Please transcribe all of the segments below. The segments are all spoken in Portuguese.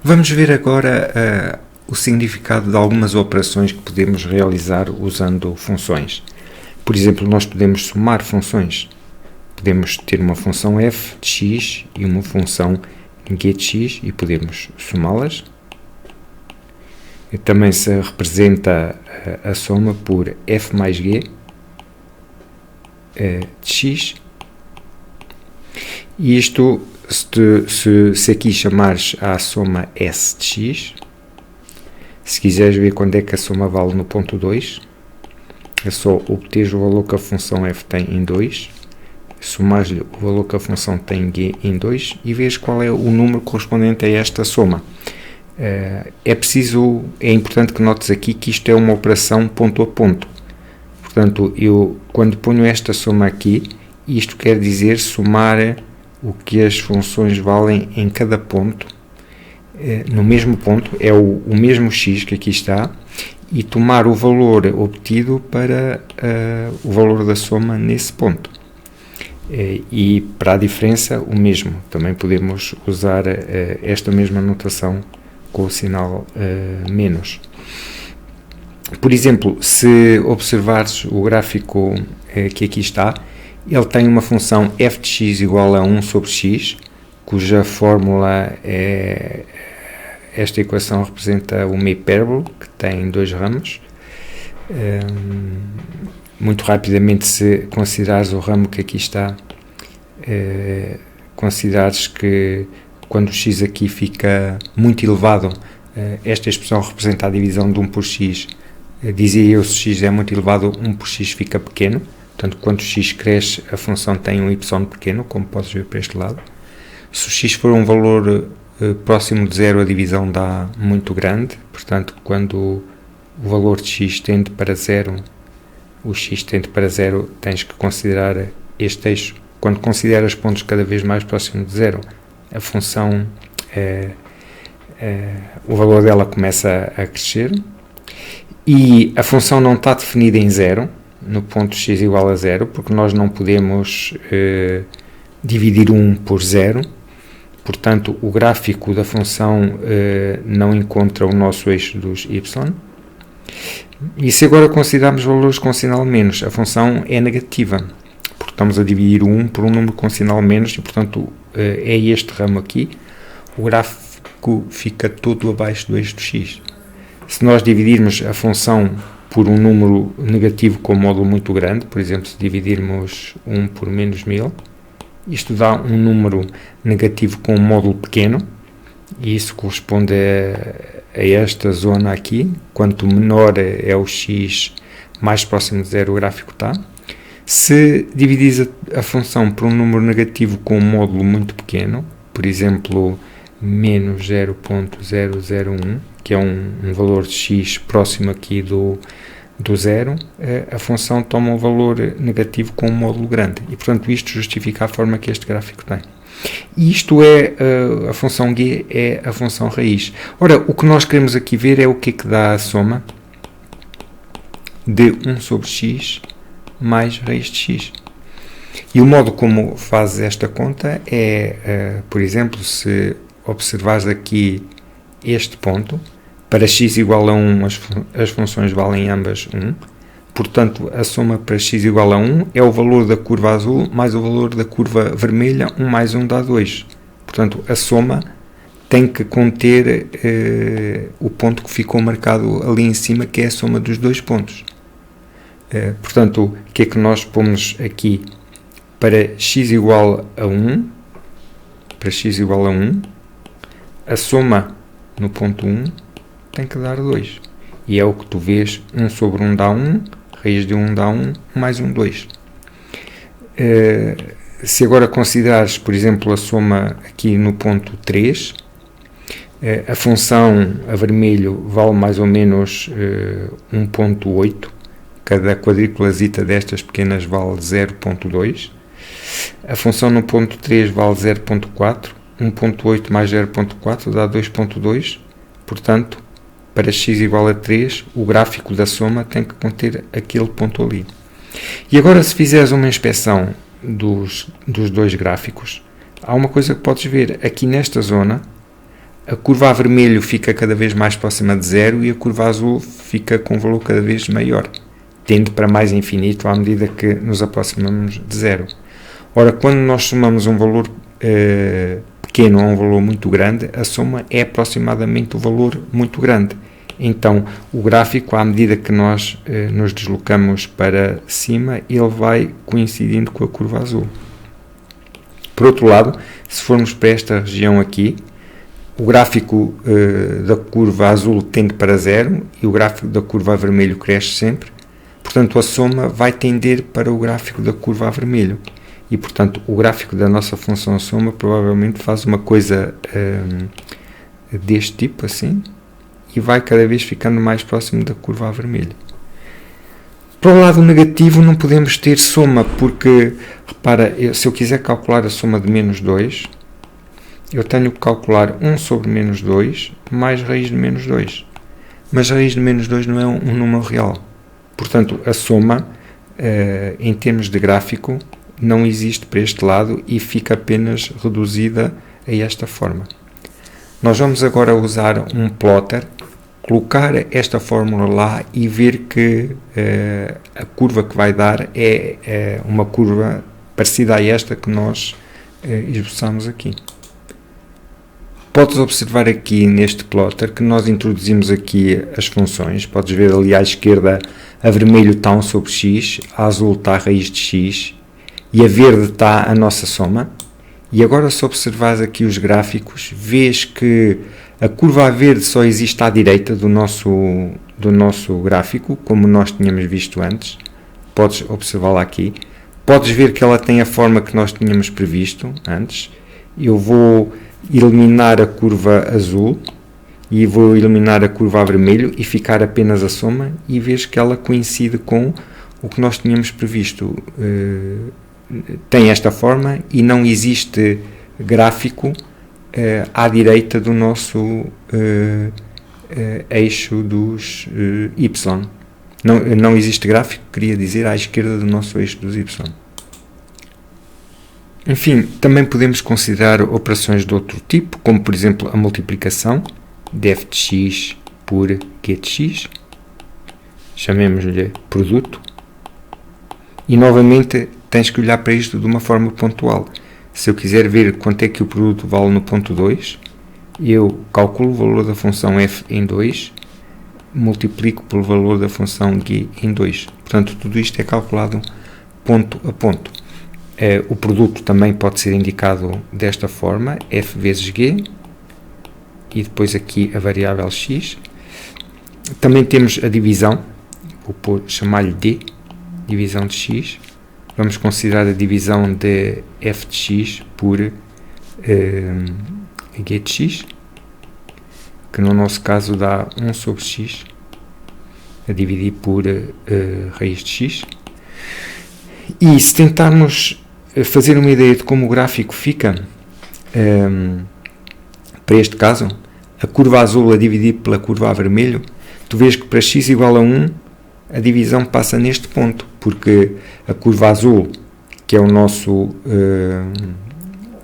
Vamos ver agora o significado de algumas operações que podemos realizar usando funções. Por exemplo, nós podemos somar funções. Podemos ter uma função f de x e uma função g de x e podemos somá-las. Também se representa a soma por f mais g de x. E isto, se aqui chamares à soma s de x, se quiseres ver quando é que a soma vale no ponto 2, é só obter o valor que a função f tem em 2, somares-lhe o valor que a função tem em 2 e vês qual é o número correspondente a esta soma. É importante que notes aqui que isto é uma operação ponto a ponto. Portanto, eu quando ponho esta soma aqui, isto quer dizer somar o que as funções valem em cada ponto, no mesmo ponto, é o mesmo x que aqui está, e tomar o valor obtido para o valor da soma nesse ponto. E para a diferença, o mesmo. Também podemos usar esta mesma notação com o sinal menos. Por exemplo, se observares o gráfico que aqui está, ele tem uma função f de x igual a 1 sobre x, cuja fórmula é... Esta equação representa uma hipérbole que tem dois ramos. Muito rapidamente, se considerares o ramo que aqui está, considerares que quando o x aqui fica muito elevado, esta expressão representa a divisão de 1 por x. Dizia eu, se x é muito elevado, 1 por x fica pequeno. Portanto, quando o x cresce, a função tem um y pequeno, como podes ver para este lado. Se o x for um valor próximo de zero, a divisão dá muito grande. Portanto, quando o valor de x tende para zero, o x tende para zero, tens que considerar este eixo. Quando consideras pontos cada vez mais próximos de zero, a função, o valor dela começa a crescer. E a função não está definida em zero, no ponto x igual a zero, porque nós não podemos dividir 1 por zero. Portanto, o gráfico da função não encontra o nosso eixo dos y. E se agora considerarmos valores com sinal menos, a função é negativa, porque estamos a dividir o 1 por um número com sinal menos e, portanto, é este ramo aqui. O gráfico fica todo abaixo do eixo do x. Se nós dividirmos a função por um número negativo com um módulo muito grande, por exemplo, se dividirmos 1 por menos 1000, isto dá um número negativo com um módulo pequeno, e isso corresponde a esta zona aqui. Quanto menor é o x, mais próximo de zero o gráfico está. Se dividires a função por um número negativo com um módulo muito pequeno, por exemplo, menos 0.001, que é um valor de x próximo aqui do zero, a função toma um valor negativo com um módulo grande. E, portanto, isto justifica a forma que este gráfico tem. E isto é, a função g é a função raiz. Ora, o que nós queremos aqui ver é o que é que dá a soma de 1 sobre x mais raiz de x. E o modo como fazes esta conta é, por exemplo, se observares aqui este ponto, para x igual a 1, as funções valem ambas 1. Portanto, a soma para x igual a 1 é o valor da curva azul mais o valor da curva vermelha. 1 mais 1 dá 2. Portanto, a soma tem que conter o ponto que ficou marcado ali em cima, que é a soma dos dois pontos. Portanto, o que é que nós pomos aqui? Para x igual a 1, a soma no ponto 1 tem que dar 2. E é o que tu vês, 1 sobre 1 dá 1, raiz de 1 dá 1, mais 1, 2. Se agora considerares, por exemplo, a soma aqui no ponto 3, a função a vermelho vale mais ou menos 1.8, cada quadrículazita destas pequenas vale 0.2, a função no ponto 3 vale 0.4, 1.8 mais 0.4 dá 2.2, portanto, para x igual a 3, o gráfico da soma tem que conter aquele ponto ali. E agora, se fizeres uma inspeção dos dois gráficos, há uma coisa que podes ver. Aqui nesta zona, a curva a vermelho fica cada vez mais próxima de zero e a curva azul fica com um valor cada vez maior, tende para mais infinito à medida que nos aproximamos de zero. Ora, quando nós somamos um valor pequeno a um valor muito grande, a soma é aproximadamente o valor muito grande. Então, o gráfico, à medida que nós nos deslocamos para cima, ele vai coincidindo com a curva azul. Por outro lado, se formos para esta região aqui, o gráfico da curva azul tende para zero e o gráfico da curva a vermelho cresce sempre. Portanto, a soma vai tender para o gráfico da curva a vermelho. E, portanto, o gráfico da nossa função soma provavelmente faz uma coisa deste tipo, assim, e vai cada vez ficando mais próximo da curva a vermelho. Para o lado negativo não podemos ter soma, porque, repara, se eu quiser calcular a soma de menos 2, eu tenho que calcular 1 sobre menos 2 mais raiz de menos 2. Mas raiz de menos 2 não é um número real. Portanto, a soma, em termos de gráfico, não existe para este lado e fica apenas reduzida a esta forma. Nós vamos agora usar um plotter, colocar esta fórmula lá e ver que a curva que vai dar é uma curva parecida a esta que nós esboçamos aqui. Podes observar aqui neste plotter que nós introduzimos aqui as funções. Podes ver ali à esquerda, a vermelho está 1 sobre x, a azul está a raiz de x e a verde está a nossa soma. E agora, se observares aqui os gráficos, vês que a curva a verde só existe à direita do nosso gráfico, como nós tínhamos visto antes. Podes observá-la aqui. Podes ver que ela tem a forma que nós tínhamos previsto antes. Eu vou eliminar a curva azul e vou eliminar a curva a vermelho e ficar apenas a soma, e vês que ela coincide com o que nós tínhamos previsto. Tem esta forma e não existe gráfico à direita do nosso eixo dos y. Não existe gráfico, queria dizer, à esquerda do nosso eixo dos y. Enfim, também podemos considerar operações de outro tipo, como por exemplo a multiplicação de f de x por g de x. Chamemos-lhe produto. E novamente tens que olhar para isto de uma forma pontual. Se eu quiser ver quanto é que o produto vale no ponto 2, eu calculo o valor da função f em 2, multiplico pelo valor da função g em 2. Portanto, tudo isto é calculado ponto a ponto. O produto também pode ser indicado desta forma, f vezes g, e depois aqui a variável x. Também temos a divisão, vou chamar-lhe d, divisão de x. Vamos considerar a divisão de f de x por g de x, que no nosso caso dá 1 sobre x, a dividir por raiz de x. E se tentarmos fazer uma ideia de como o gráfico fica, para este caso, a curva azul a dividir pela curva a vermelho, tu vês que para x igual a 1, a divisão passa neste ponto, porque a curva azul, que é o nosso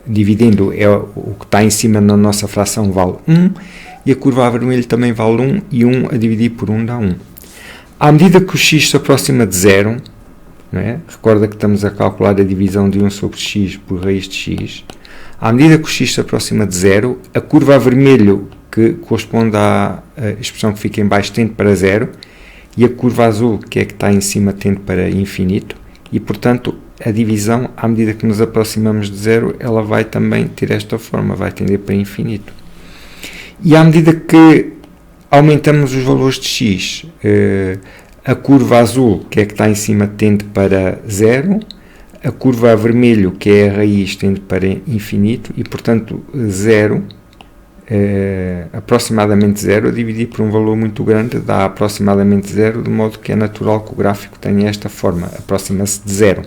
dividendo, é o que está em cima na nossa fração, vale 1, e a curva a vermelho também vale 1, e 1 a dividir por 1 dá 1. À medida que o x se aproxima de 0, não é? Recorda que estamos a calcular a divisão de 1 sobre x por raiz de x. À medida que o x se aproxima de 0, a curva a vermelho, que corresponde à expressão que fica em baixo, tende para 0, e a curva azul, que é que está em cima, tende para infinito, e portanto a divisão, à medida que nos aproximamos de 0, ela vai também ter esta forma, vai tender para infinito. E à medida que aumentamos os valores de x, a curva azul, que é que está em cima, tende para 0, a curva a vermelho, que é a raiz, tende para infinito, e portanto 0, aproximadamente 0, a dividir por um valor muito grande, dá aproximadamente 0, de modo que é natural que o gráfico tenha esta forma, aproxima-se de 0.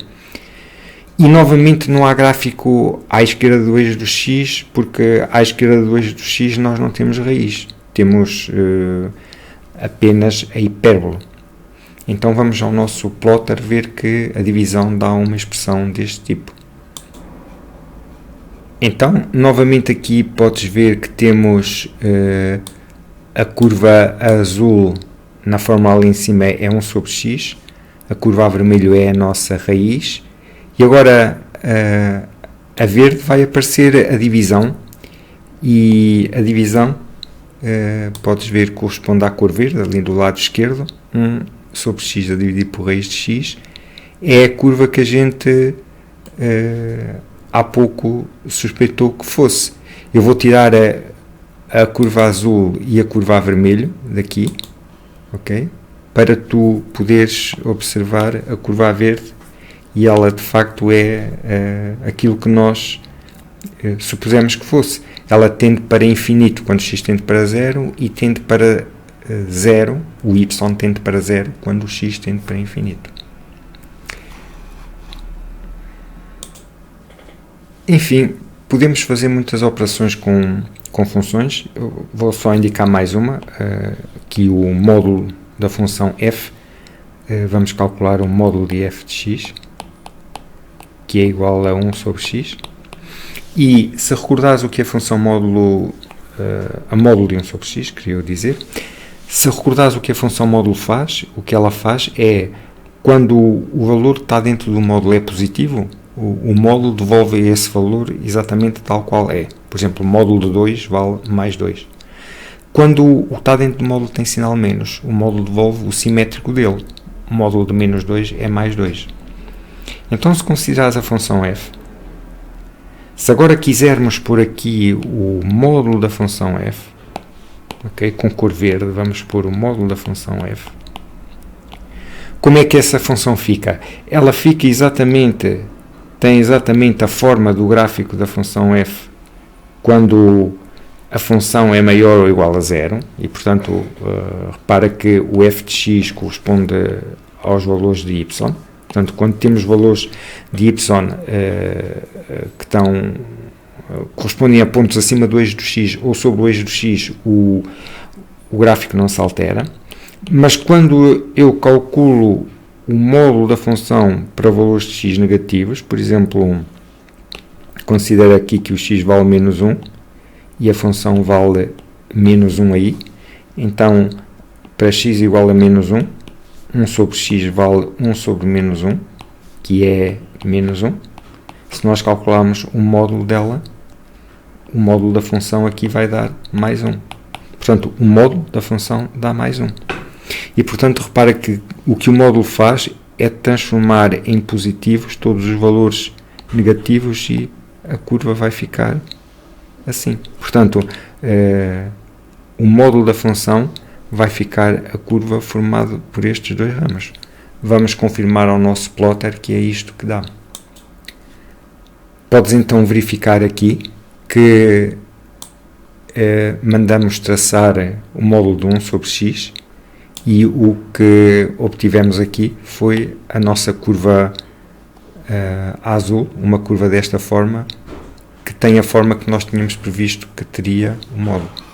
E novamente não há gráfico à esquerda do eixo do x, porque à esquerda do eixo do x nós não temos raiz, temos apenas a hipérbole. Então vamos ao nosso plotter ver que a divisão dá uma expressão deste tipo. Então, novamente aqui podes ver que temos a curva azul na forma ali em cima é 1 sobre x, a curva a vermelho é a nossa raiz, e agora a verde vai aparecer a divisão, e a divisão, podes ver, corresponde à cor verde, ali do lado esquerdo, 1 sobre x a dividir por raiz de x, é a curva que a gente há pouco suspeitou que fosse. Eu vou tirar a curva azul e a curva a vermelho daqui, ok? Para tu poderes observar a curva a verde, e ela de facto é aquilo que nós supusemos que fosse. Ela tende para infinito quando x tende para 0 e tende para 0, o y tende para 0 quando o x tende para infinito. Enfim, podemos fazer muitas operações com funções. Eu vou só indicar mais uma, aqui o módulo da função f. Vamos calcular o módulo de f de x, que é igual a 1 sobre x. E se recordares o que a função módulo, a módulo de 1 sobre x, queria dizer, se recordares o que a função módulo faz, o que ela faz é, quando o valor que está dentro do módulo é positivo, o módulo devolve esse valor exatamente tal qual é. Por exemplo, o módulo de 2 vale mais 2. Quando o que está dentro do módulo tem sinal menos, o módulo devolve o simétrico dele. O módulo de menos 2 é mais 2. Então, se considerares a função f, se agora quisermos pôr aqui o módulo da função f, okay, com cor verde, vamos pôr o módulo da função f. Como é que essa função fica? Ela fica exatamente, tem exatamente a forma do gráfico da função f quando a função é maior ou igual a 0, e portanto repara que o f de x corresponde aos valores de y. Portanto, quando temos valores de y que correspondem a pontos acima do eixo do x ou sobre o eixo do x, o gráfico não se altera. Mas quando eu calculo o módulo da função para valores de x negativos, por exemplo, considera aqui que o x vale menos 1 e a função vale menos 1 aí, então para x igual a menos 1, 1 sobre x vale 1 sobre menos 1, que é menos 1. Se nós calcularmos o módulo dela, o módulo da função aqui vai dar mais 1. Portanto, o módulo da função dá mais 1. E, portanto, repara que o que o módulo faz é transformar em positivos todos os valores negativos e a curva vai ficar assim. Portanto, o módulo da função vai ficar a curva formada por estes dois ramos. Vamos confirmar ao nosso plotter que é isto que dá. Podes então verificar aqui que mandamos traçar o módulo de 1 sobre x e o que obtivemos aqui foi a nossa curva azul, uma curva desta forma, que tem a forma que nós tínhamos previsto que teria o módulo.